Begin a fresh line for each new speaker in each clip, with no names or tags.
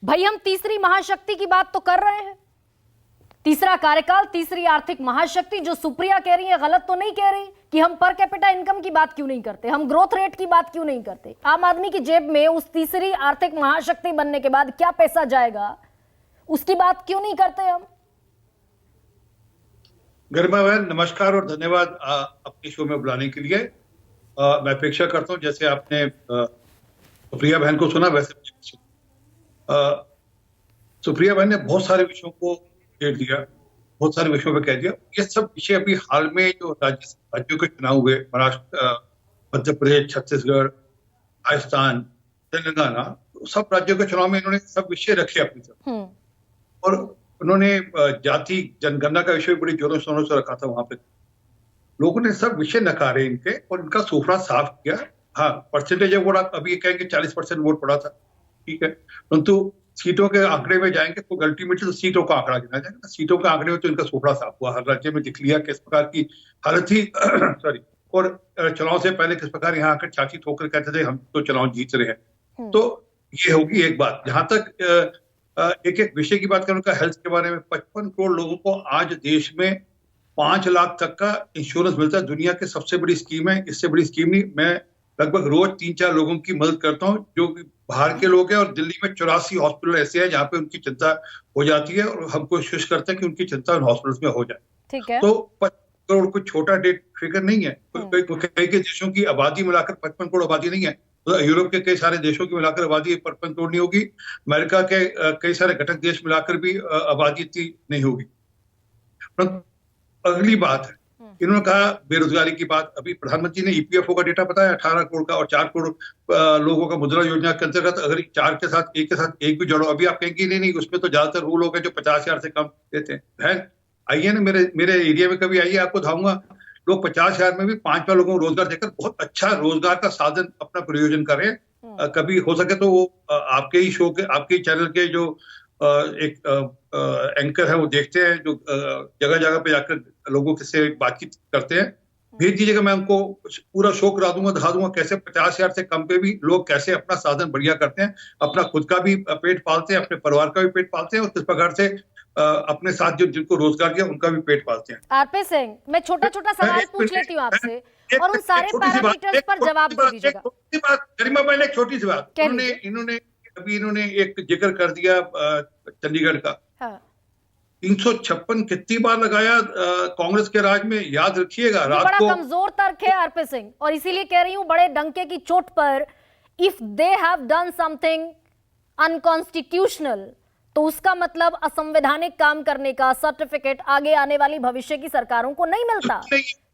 भाई हम तीसरी महाशक्ति की बात तो कर रहे हैं, तीसरा कार्यकाल, तीसरी आर्थिक महाशक्ति। जो सुप्रिया कह रही है गलत तो नहीं कह रही कि हम पर कैपिटा इनकम की बात क्यों नहीं करते, हम ग्रोथ रेट की बात क्यों नहीं करते। आम आदमी की जेब में उस तीसरी आर्थिक महाशक्ति बनने के बाद क्या पैसा जाएगा, उसकी बात क्यों नहीं करते हम।
गरिमा बहन नमस्कार और धन्यवाद अपने शो में बुलाने के लिए। मैं अपेक्षा करता हूं जैसे आपने सुप्रिया बहन को सुना वैसे सुप्रिया बहन ने बहुत सारे विषयों को घेर दिया, बहुत सारे विषयों पर कह दिया। ये सब विषय अभी हाल में जो राज्यों के चुनाव हुए, महाराष्ट्र, मध्य प्रदेश, छत्तीसगढ़, राजस्थान, तेलंगाना, सब राज्यों के चुनाव में इन्होंने सब विषय रखे अपनी तरफ। और उन्होंने जाति जनगणना का विषय बड़ी जोरों शोरों से रखा था। वहां पे लोगों ने सब विषय नकारे इनके और इनका सूफड़ा साफ किया। हाँ, परसेंटेज है वो अभी कहेंगे 40% वोट पड़ा था, ठीक है, परंतु सीटों के आंकड़े में जाएंगे तो अल्टीमेटली तो सीटों का आंकड़ा गिना जाएगा। सीटों के आंकड़े में तो इनका सूफड़ा साफ हुआ, हर राज्य में दिख लिया किस प्रकार की हालत थी सॉरी, और चुनाव से पहले किस प्रकार यहाँ आकर छाती ठोकर कहते थे हम तो चुनाव जीत रहे हैं। तो ये होगी एक बात। जहां तक एक एक विषय की बात करूं, का हेल्थ के बारे में 55 करोड़ लोगों को आज देश में 5 लाख तक का इंश्योरेंस मिलता है। दुनिया की सबसे बड़ी स्कीम है, इससे बड़ी स्कीम नहीं। मैं लगभग रोज 3-4 लोगों की मदद करता हूं जो बाहर के लोग हैं, और दिल्ली में 84 हॉस्पिटल ऐसे हैं जहां पे उनकी चिंता हो जाती है और हम कोशिश करते हैं कि उनकी चिंता उन हॉस्पिटल्स में हो जाए।
ठीक है।
तो 55 करोड़ कोई छोटा डेट फिगर नहीं है। कई देशों की आबादी मिलाकर 55 करोड़ आबादी नहीं है। तो यूरोप के कई सारे देशों की मिलाकर आबादी 55 करोड़ नहीं होगी। अमेरिका के कई सारे घटक देश मिलाकर भी आबादी इतनी नहीं होगी। अगली बात है, इन्होंने कहा बेरोजगारी की बात। अभी प्रधानमंत्री ने ईपीएफओ का डेटा बताया 18 करोड़ का, और 4 करोड़ लोगों का मुद्रा योजना के अंतर्गत अगर 4 के साथ एक भी जोड़ो। अभी आप कहेंगे नहीं उसमें तो ज्यादातर वो लोग हैं जो 50,000 से कम देते हैं। आइए ना मेरे एरिया में कभी आइए, आपको दिखाऊंगा लोग 50,000 में भी 5 लोगों को रोजगार देकर बहुत अच्छा रोजगार का साधन अपना प्रयोजन कर रहे हैं। कभी हो सके तो वो आपके ही शो के, आपके ही चैनल के जो एक एंकर है वो देखते हैं, जो जगह जगह पे जाकर लोगों से बातचीत करते हैं, भेज दीजिएगा। मैं उनको पूरा शो करा दूंगा, दिखा दूंगा कैसे 50,000 से कम पे भी लोग कैसे अपना साधन बढ़िया करते हैं, अपना खुद का भी पेट पालते हैं, अपने परिवार का भी पेट पालते हैं, और किस प्रकार से अपने साथ जो जिनको रोजगार दिया उनका भी पेट पालते हैं।
आरपी सिंह, मैं छोटा छोटा सवाल पूछ लेती हूँ आपसे और उन सारे पैरामीटर्स पर जवाब दे दीजिएगा।
गरिमा बहन एक छोटी सी बात, इन्होंने एक जिक्र कर दिया चंडीगढ़ का। 356 कितनी बार लगाया कांग्रेस के राज में, याद रखिएगा। रात
बड़ा
को
कमजोर तर्क है आरपी सिंह, और इसीलिए कह रही हूं बड़े डंके की चोट पर, if they have done something unconstitutional तो उसका मतलब असंवैधानिक काम करने का सर्टिफिकेट आगे आने वाली भविष्य की सरकारों को नहीं मिलता।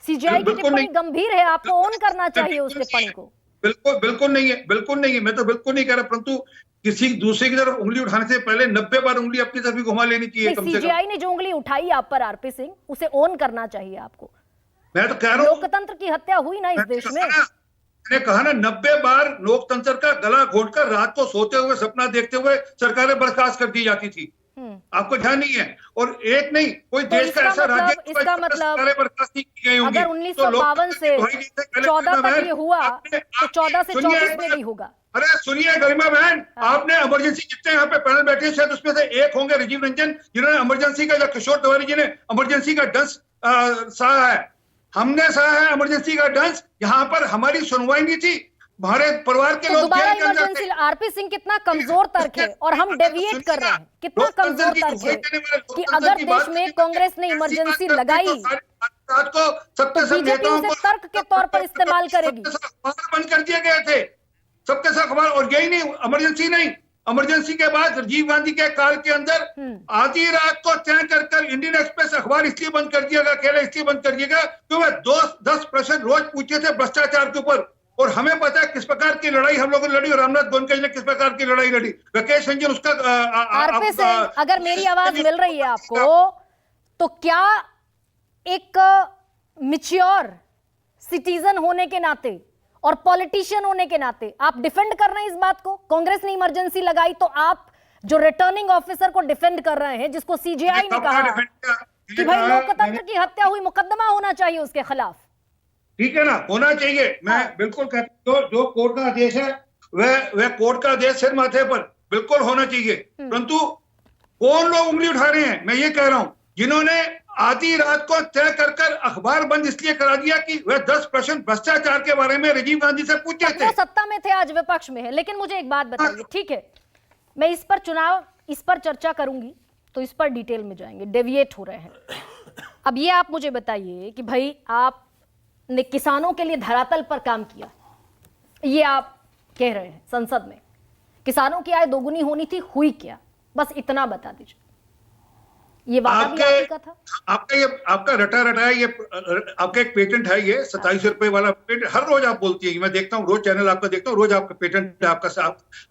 सीजीआई की टिप्पणी गंभीर है, आपको ऑन करना चाहिए उस टिप्पणी को।
बिल्कुल नहीं है, मैं तो बिल्कुल नहीं कह रहा, परंतु किसी दूसरे की तरफ उंगली उठाने से पहले 90 बार उंगली अपनी तरफ भी घुमा लेनी चाहिए कम से कम।
सीजीआई ने जो उंगली उठाई आप पर आरपी सिंह, उसे ऑन करना चाहिए आपको।
मैं तो कह रहा हूं
लोकतंत्र की हत्या हुई ना इस देश में।
मैंने कहा ना 90 बार लोकतंत्र का गला घोटकर रात को सोते हुए सपना देखते हुए सरकारें बर्खास्त कर दी जाती थी। आपको ध्यान नहीं है। और एक नहीं, कोई देश का ऐसा राज्य
इसका मतलब
बर्खास्त नहीं की गई होगी।
अगर 1952 से 14 तक ये हुआ तो 14 से 24 में भी होगा।
अरे सुनिए गरिमा बहन, आपने इमरजेंसी जितने यहाँ पे पैनल बैठे शायद उसमें से एक होंगे राजीव रंजन जिन्होंने इमरजेंसी का, या किशोर तिवारी जी ने इमरजेंसी का डंस सहा है। हमने सहा है इमरजेंसी का डंस। यहाँ पर हमारी सुनवाई नहीं थी, हमारे परिवार के लोग
दोबारा इमरजेंसी। आरपी सिंह, कितना कमजोर तर्क है और हम डेविएट कर रहे हैं। कितना कमजोर तर्क है कि अगर देश में कांग्रेस ने इमरजेंसी लगाई तो बीजेपी उसे तर्क के तौर पर इस्तेमाल करेगी।
बंद कर दिए गए थे सबके सब अखबार, और यही नहीं, इमरजेंसी नहीं, इमरजेंसी के बाद राजीव गांधी के काल के अंदर आधी रात को तय कर इंडियन एक्सप्रेस अखबार इसलिए बंद कर दिया गया, अकेला इसलिए बंद कर दिया गया क्योंकि 10 प्रश्न रोज पूछे थे भ्रष्टाचार के ऊपर। और हमें पता है किस प्रकार की लड़ाई हम लोगों ने लड़ी, और रामनाथ गोयनका जी ने किस प्रकार की लड़ाई लड़ी। राकेश रंजन उसका
आरपी सिंह, अगर मेरी आवाज मिल रही है आपको, तो क्या एक मैच्योर सिटीजन होने के नाते और पॉलिटिशियन होने के नाते आप डिफेंड कर रहे हैं इस बात को? कांग्रेस ने इमरजेंसी लगाई तो आप जो रिटर्निंग ऑफिसर को डिफेंड कर रहे हैं, जिसको सीजीआई ने कहा कि भाई लोकतंत्र की हत्या हुई, मुकदमा होना चाहिए उसके खिलाफ।
ठीक है ना, होना चाहिए। मैं बिल्कुल कहता हूं जो कोर्ट का आदेश है वह कोर्ट का आदेश सिर माथे पर। बिल्कुल होना चाहिए, परंतु कौन लोग उंगली उठा रहे हैं, मैं ये कह रहा हूं, जिन्होंने आधी रात को तय कर कर अखबार बंद इसलिए करा दिया कि वह 10 प्रश्न भ्रष्टाचार के बारे में राजीव गांधी से पूछे थे।
वो सत्ता में थे, आज विपक्ष में है। लेकिन मुझे एक बात बताइए, ठीक है, मैं इस पर चर्चा करूंगी तो इस पर डिटेल में जाएंगे, डेविएट हो रहे हैं। अब ये आप मुझे बताइए कि भाई आपने किसानों के लिए धरातल पर काम किया, ये आप कह रहे हैं संसद में, किसानों की आय दोगुनी होनी थी, हुई क्या? बस इतना बता दीजिए। ये वादा भी आपकी का था?
आपका रटा ये आपका एक पेटेंट है, ये 27 रुपए वाला पेटेंट, हर रोज आप बोलती है, मैं देखता हूँ, रोज चैनल आपका देखता हूँ, रोज आपका पेटेंट है,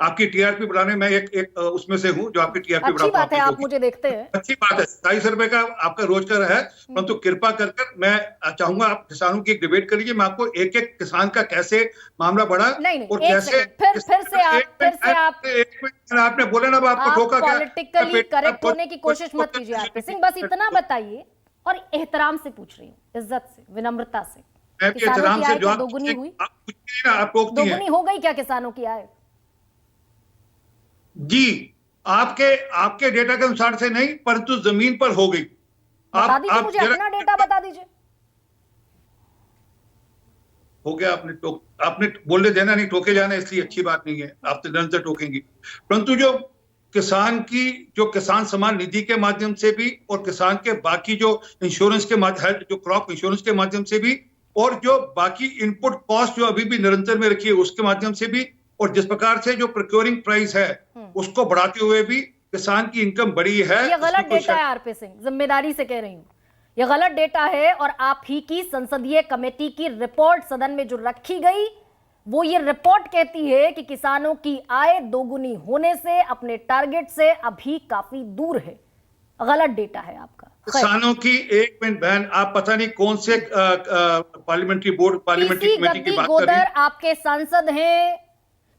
आपकी टीआरपी बढ़ाने में एक उसमें से हूँ जो आपकी टीआरपी
अच्छी बात है, आप मुझे देखते हैं,
अच्छी बात है, 27 रुपए का आपका रोज का है, परंतु कृपा कर मैं चाहूंगा आप किसानों की डिबेट कर लीजिए, मैं आपको एक एक किसान का कैसे मामला बढ़ा और कैसे
फिर से
आपने बोला ना, आपको ठोका क्या,
पॉलिटिकली करेक्ट होने की कोशिश मत कीजिए आरपी सिंह, बस इतना बताइए, और एहतराम से पूछ रही हूँ, इज्जत से, विनम्रता से, किसानों की आय तो दोगुनी हुई? दोगुनी हो गई क्या किसानों की आय?
जी, आपके डेटा के अनुसार से नहीं, परंतु जमीन पर हो गई।
बता दीजिए, मुझे अपना डेटा बता दीजिए।
हो गया, आपने बोलने देना नहीं, टोके जाना इसलिए अच्छी बात नहीं है, आप तो निरंतर टोकेंगी, परंतु जो किसान सम्मान निधि के माध्यम से भी, और किसान के बाकी जो इंश्योरेंस के माध्यम, जो क्रॉप इंश्योरेंस के माध्यम से भी, और जो बाकी इनपुट कॉस्ट जो अभी भी निरंतर में रखी है उसके माध्यम से भी, और जिस प्रकार से जो प्रोक्योरिंग प्राइस है उसको बढ़ाते हुए भी किसान की इनकम बढ़ी है।
ये गलत डेटा है आरपी सिंह, जिम्मेदारी से कह रही हूँ, यह गलत डेटा है, और आप ही की संसदीय कमेटी की रिपोर्ट सदन में जो रखी गई, वो ये रिपोर्ट कहती है कि किसानों की आय दोगुनी होने से, अपने टारगेट से अभी काफी दूर है। गलत डेटा है आपका।
किसानों की, एक मिनट बहन, आप पता नहीं कौन से पार्लियामेंट्री कमेटी की बात कर रही हैं।
आपके सांसद हैं,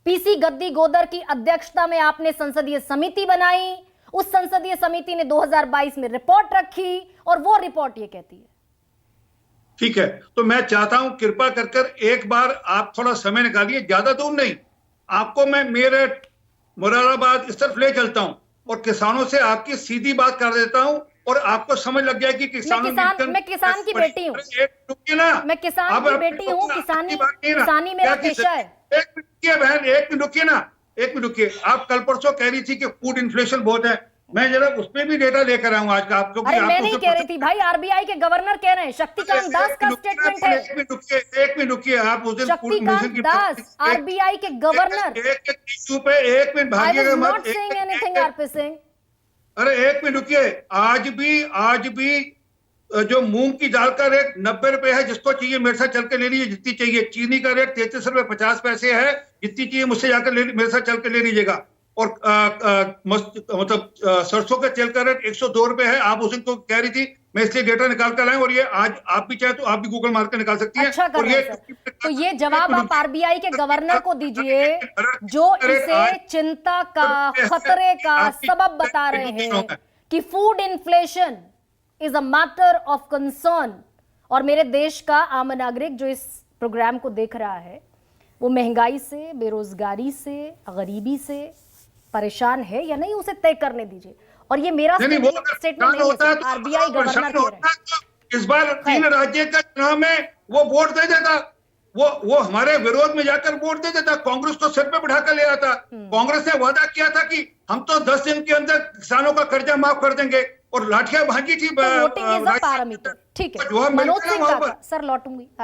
पीसी गद्दी गोदर की अध्यक्षता में आपने संसदीय समिति बनाई, उस संसदीय समिति ने 2022 में रिपोर्ट रखी, और वो रिपोर्ट ये कहती है।
ठीक है, तो मैं चाहता हूं कृपा कर एक बार आप थोड़ा समय निकालिए, ज्यादा दूर नहीं, आपको मैं मेरठ, मुरादाबाद इस तरफ ले चलता हूं और किसानों से आपकी सीधी बात कर देता हूं, और आपको समझ लग जाएगी कि
मैं किसान की बेटी हूं, मैं किसान की बेटी हूं, किसानी मेरा पेशा है।
एक मिनट रुकिए बहन, एक मिनट रुकिए ना, एक मिनट रुकिए। आप कल परसों कह रही थी कि फूड इन्फ्लेशन बहुत है, मैं जरा उसमें भी डेटा लेकर आऊं आज का आपको।
अरे मैं नहीं कह रही थी भाई, आरबीआई के गवर्नर कह रहे हैं, शक्तिकांत दास का स्टेटमेंट है।
एक मिनट रुकिए, आप उस दिन
शक्तिकांत दास, आरबीआई के गवर्नर,
एक इश्यू पे एक मिनट भागिएगा मत।
आरपी सिंह,
अरे एक मिनट रुकिए, आज भी जो मूंग की दाल का रेट 90 रुपए है, जिसको चाहिए मेरे साथ चल के ले लीजिए, जितनी चाहिए। चीनी का रेट 33 रुपए 50 पैसे है, जितनी चाहिए मुझसे जाकर मेरे साथ चल के ले लीजिएगा। और मतलब सरसों के तेल का रेट 102 रुपए है। आप उस दिन तो कह रही थी, मैं इसलिए डेटा निकाल कर लाए, और ये आज आप भी चाहे तो आप भी गूगल मार के निकाल सकती हैं।
अच्छा कर रहे हैं सर। तो ये जवाब आप आरबीआई के गवर्नर को दीजिए, जो इसे चिंता का, खतरे का सबब बता रहे हैं कि food inflation is a matter of concern. और मेरे देश का आम नागरिक जो इस प्रोग्राम को देख रहा है, वो महंगाई से, बेरोजगारी से, गरीबी से परेशान है या नहीं, उसे तय करने दीजिए। और ये मेरा स्टेटमेंट नहीं है, आरबीआई गवर्नर कह रहे हैं।
इस बार 3 राज्य का चुनाव में वो वोट दे देता, वो हमारे विरोध में जाकर वोट दे देता, कांग्रेस को सिर पे बिठा कर ले आता। कांग्रेस ने वादा किया था कि हम तो 10 दिन के अंदर किसानों का कर्जा माफ कर देंगे, और लाठियां भांजी थी।
Voting is a parameter. ठीक है, मनोज सिंह काका, सर लौटूंगी।